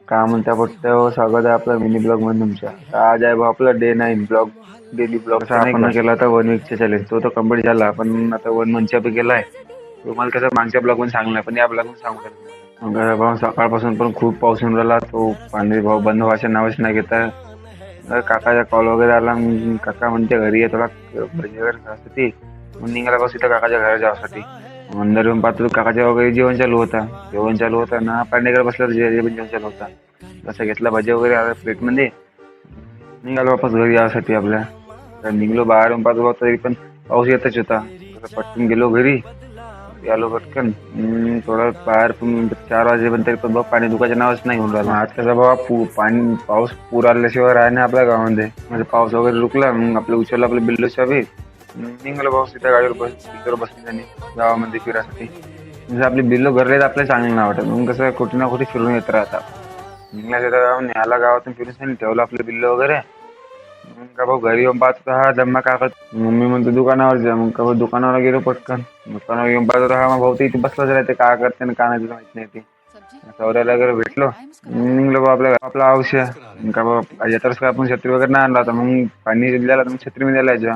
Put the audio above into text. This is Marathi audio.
काय म्हणता पडतं स्वागत आहे आपलं मिनी ब्लॉग मध्ये तुमच्या. तर आज आहे बा आपला डे 9 ब्लॉग, डेली ब्लॉग. कसा आपण केला होता 1 वीकचा चॅलेंज, तो तर कम्प्लीट झाला. पण आता 1 मंथच्या बी गेलाय. तुम्हाला कसं मागच्या ब्लॉग मध्ये सांगणार, पण या ब्लॉग मध्ये सांगू शकतो. मग भाऊ सकाळपासून पण खूप पाऊस होऊन राहिला. तो पाणी भाऊ बंद व्हायचं नावच नाही घेता. काकाचा कॉल वगैरे आला. मग काका म्हणते घरी आहे, थोडा भजी वगैरे खाण्यासाठी. मग निघाला बस इथं काकाच्या घरी जाण्यासाठी. अंदर येऊन पाहतो काकाच्या वगैरे जेवण चालू होता ना. पांडेकर बसला तर जेवण चालू होता. कसं घेतला भाजी वगैरे प्लेट मध्ये. निघालो वापस घरी यासाठी आपल्या. तर निघलो बाहेरून पाहतो तरी पण पाऊस येतच होता. कसं पटकन गेलो घरी. आलो पटकन. थोडं बाहेर पण 4 वाजे पण तरी पण बघ पाणी दुखायचं नावच नाही होऊन राहिलं. आज कसं बाबा पाऊस पूर आल्याशिवाय राह ना आपल्या गावामध्ये. म्हणजे पाऊस वगैरे रुकला मग आपलं उचललं आपलं बिल्डोच्या बी. निघालो पाऊस तिथं गाडीवर बिल्डोवर बसली त्यांनी गावामध्ये फिरासाठी. म्हणजे आपली बिल्लो घरले आपल्याला चांगलं नाही वाटत. मग कसं कुठे ना कुठे फिरून येत राहतात. निघल्या तिथं न्यायला गावातून फिरून ठेवलं आपलं बिल्लो वगैरे. मग का भाऊ घरी येऊन पाहतो हा जम्मा कागद. मम्मी म्हणतो दुकानावर जा. मग का भाऊ दुकानावर गेलो पटकन. दुकानावर येऊन पाहतो हा मग भाऊ तर इथे बसलाच राहते. काय करते ना काय नाही तुला माहित नाही ते. सौऱ्याला वगैरे भेटलो. निघलो बा आपला औषध. का बाबा यात्रेस काय आपण छत्री वगैरे नाही आणला होता. मग पाणी दिल्याला तर मग छत्री मध्ये द्यायला